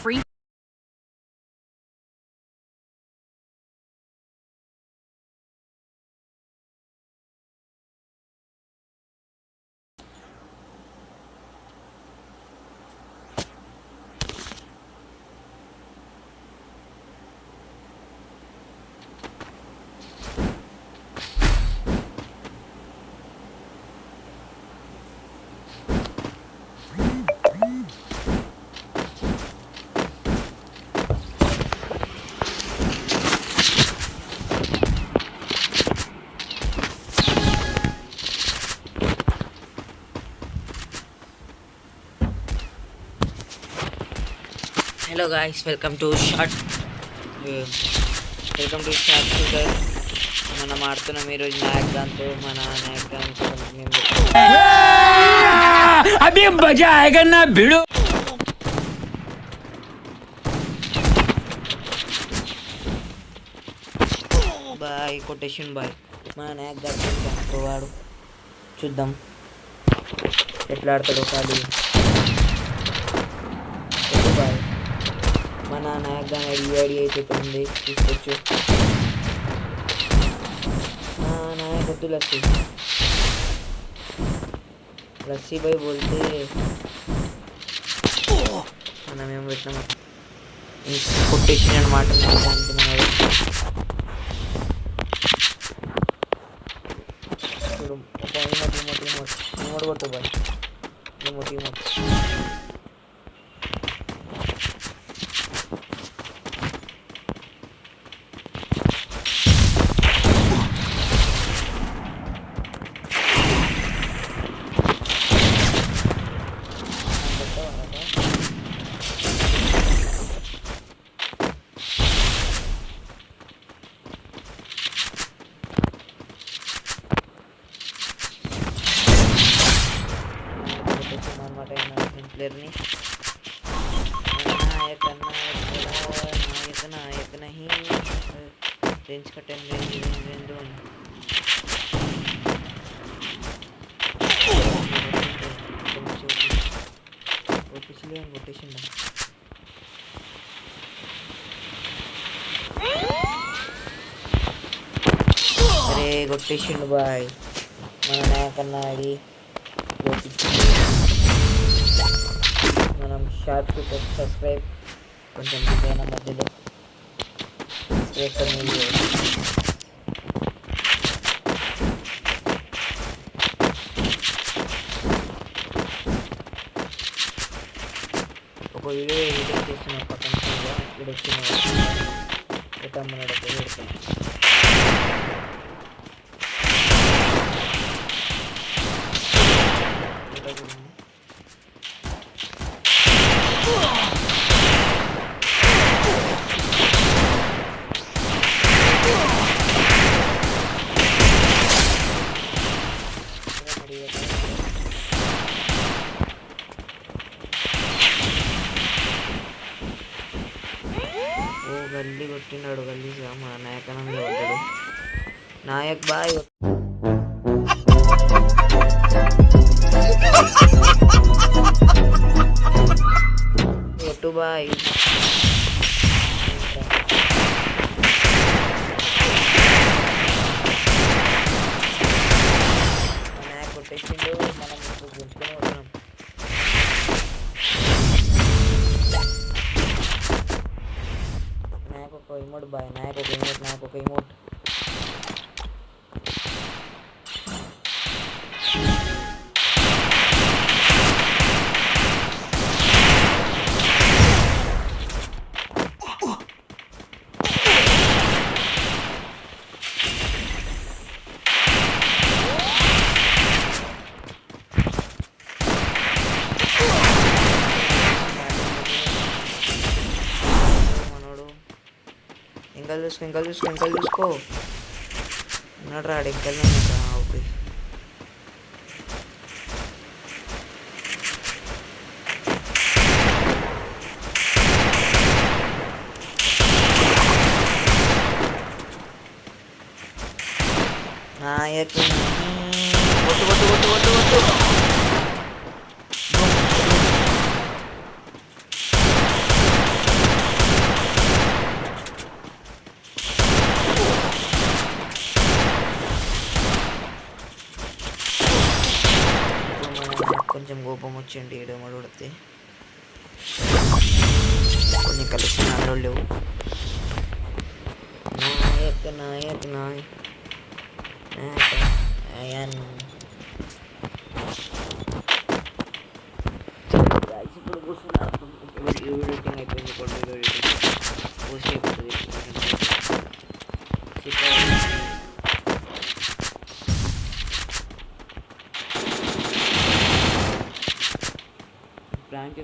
free. Hello guys, welcome to short shooter. మనం ఆడుతున్నాం ఈరోజు నాయక్ దాంతో మన నాయక్ దాంతో अभी मजा आएगा ना भिड़ो బాయ్ కొటేషన్ బాయ్ మన నాయక్ దాంతో వాడు చూద్దాం ఎట్లా ఆడతాడో ఖాళీ బాయ్ మన నాయక్ దాని ఐడి అయితే ఉంది తీసుకోవచ్చు नायक होती लस्सी भाई बोलते మనం ఏం పెట్టినాము కొటేషన్ అన్నమాట చూడు రిమోట్ కొట్టు బాయ్ రిమోట్ प्लेयरनी नायक नहीं रेंज का 10 रेंज पिछले रोटेशन अरे रोटेशन बाय మన నాయక్ అన్నాడి మనం షార్ట్ షూటర్ సబ్స్క్రైబ్ కొంచెం డిజైన్ మధ్యలో సబ్స్క్రైబ్ ఒక వీడియో ఎడిట్ చేస్తున్న పక్కన ఇక్కడ వచ్చిన పెట్టమన్నాడు పెడతాను గల్లీ కొట్టినాడు గల్లీగా మన నాయకనంలో పడ్డాడు నాయక్ బాయ్ కొట్టు బాయ్ నాయక్ కొట్టేసిండు మనం ఇప్పుడు గుంజుకొని వస్తున్నాం इमोट बाय नायक ఒక इमोट इंकल చూసుకో ఉన్నాడు రాడు ఇంకల్ ఓకే నాయక్ కొట్టు కోపం వచ్చింది ఏడేమో కొడితే కొన్ని కలెక్షన్ అల్లో లేవు. నాయక్ నాయక్ నాయక్ అయాన్ ఇప్పుడు కూర్చున్నారు. ఎడిటింగ్ అయిపోయింది. ఇప్పుడు ఎడిటింగ్ పోస్ట్ అయిపోతుంది. Prank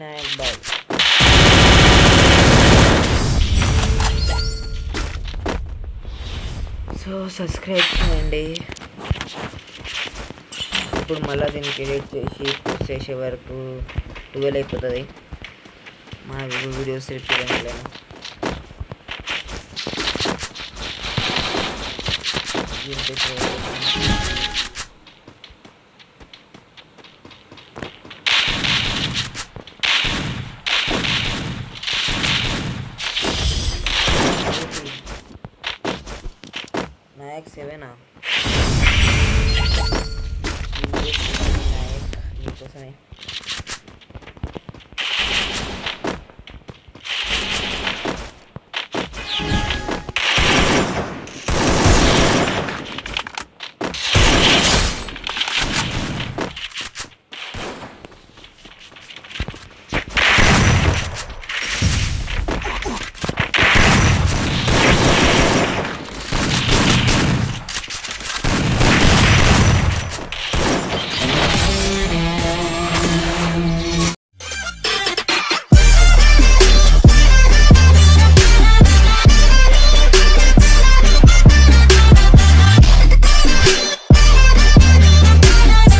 Nayak bye. So subscribe చేయండి. ఇప్పుడు మళ్ళీ దీనికి ఎడిట్ చేసి పోస్ట్ చేసే వరకు 12 అయిపోతుంది. మా వీడియోస్ రిపీట్ అయినా నాయక్ 7 నాయక్ మీకోసమే